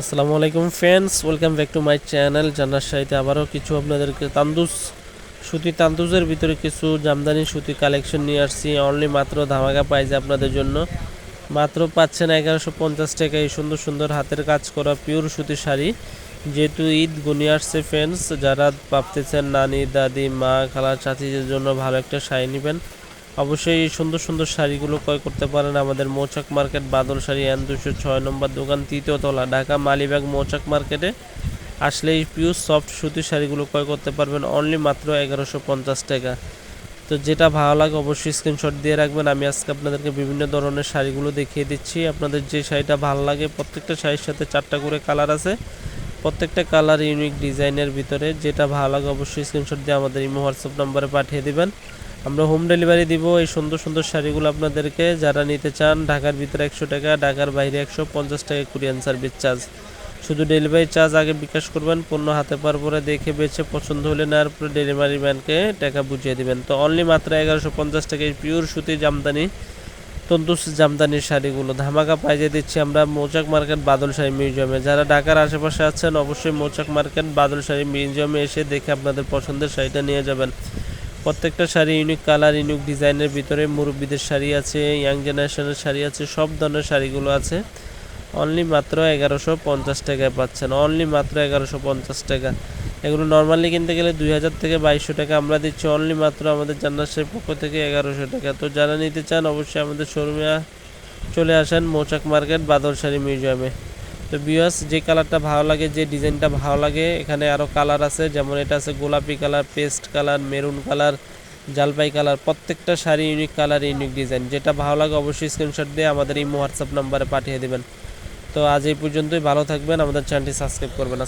আসসালামু আলাইকুম friends, welcome back to my channel. জান্নাত শাড়িতে আবারও কিছু আপনাদেরকে সুতি তান্দুজের ভিতরে কিছু জামদানি সুতি কালেকশন নিয়ে আসছি। অনলি মাত্র ধামাকা প্রাইজে আপনাদের জন্য মাত্র পাচ্ছেন 1150 টাকা এই সুন্দর সুন্দর হাতের কাজ করা পিওর সুতি শাড়ি। যেহেতু ঈদ ঘনিয়ে আসছে ফ্রেন্ডস, যারা ভাবতেছেন নানি দাদি মা খালা চাচিদের জন্য ভালো একটা শাড়ি নেবেন, অবশ্যই এই সুন্দর সুন্দর শাড়িগুলো ক্রয় করতে পারেন আমাদের মৌচাক মার্কেট বাদল শাড়ি N206 নম্বর দোকান, তৃতীয় তলা, ঢাকা মালিবাগ মৌচাক মার্কেটে আসলে এই পিওর সফট সুতি শাড়িগুলো ক্রয় করতে পারবেন অনলি মাত্র 1150 টাকা। তো যেটা ভালো লাগে অবশ্যই স্ক্রিনশট দিয়ে রাখবেন। আমি আজকে আপনাদেরকে বিভিন্ন ধরনের শাড়িগুলো দেখিয়ে দিচ্ছি। আপনাদের যে শাড়িটা ভালো লাগে, প্রত্যেকটা শাড়ির সাথে 4টা করে কালার আছে, প্রত্যেকটা কালার ইউনিক ডিজাইনের ভিতরে। যেটা ভালো লাগে অবশ্যই স্ক্রিনশট দিয়ে আমাদের ইমো হোয়াটসঅ্যাপ নাম্বারে পাঠিয়ে দিবেন, আমরা হোম ডেলিভারি দিব এই সুন্দর সুন্দর শাড়িগুলো আপনাদেরকে। যারা নিতে চান ঢাকার ভিতরে 100 টাকা, ঢাকার বাইরে 150 টাকা কুরিয়ার সার্ভিস চার্জ। শুধু ডেলিভারি চার্জ আগে বিকাশ করবেন, পণ্য হাতে পাওয়ার পরে দেখে বেছে পছন্দ হলে নেওয়ার পরে ডেলিভারি ম্যানকে টাকা বুঝিয়ে দিবেন। তো অনলি মাত্র 1150 টাকায় পিওর সুতি জামদানি তন্দুস জামদানির শাড়িগুলো ধামাকা প্রাইজে দিচ্ছি আমরা মৌচাক মার্কেট বাদল শাড়ি মিউজিয়ামে। যারা ঢাকার আশেপাশে আছেন অবশ্যই মৌচাক মার্কেট বাদল শাড়ি মিউজিয়ামে এসে দেখে আপনাদের পছন্দের শাড়িটা নিয়ে যাবেন। প্রত্যেকটা শাড়ি ইউনিক কালার ইউনিক ডিজাইনের ভিতরে, মুরব্বীদের শাড়ি আছে, ইয়াং জেনারেশনের শাড়ি আছে, সব ধরনের শাড়িগুলো আছে। অনলি মাত্র 1150 টাকায় পাচ্ছেন, অনলি মাত্র 1150 টাকা। এগুলো নর্মালি কিনতে গেলে 2000 থেকে 2200 টাকা, আমরা দিচ্ছি অনলি মাত্র আমাদের জান্নাত শাড়ির পক্ষ থেকে 1100 টাকা। তো যারা নিতে চান অবশ্যই আমাদের শোরুমে চলে আসেন মৌচাক মার্কেট বাদল শাড়ি মিউজিয়ামে। তো ভিউয়ার্স, যে কালারটা ভালো লাগে, যে ডিজাইনটা ভালো লাগে, এখানে আরও কালার আছে, যেমন এটা আছে গোলাপি colour, paste colour, maroon colour, জালপাই কালার। প্রত্যেকটা sari unique colour unique design. যেটা ভালো লাগে অবশ্যই স্ক্রিনশট দিয়ে আমাদের ইমো হোয়াটসঅ্যাপ নাম্বারে পাঠিয়ে দেবেন। তো আজ এই পর্যন্তই, ভালো থাকবেন, আমাদের চ্যানেলটি সাবস্ক্রাইব করবেন।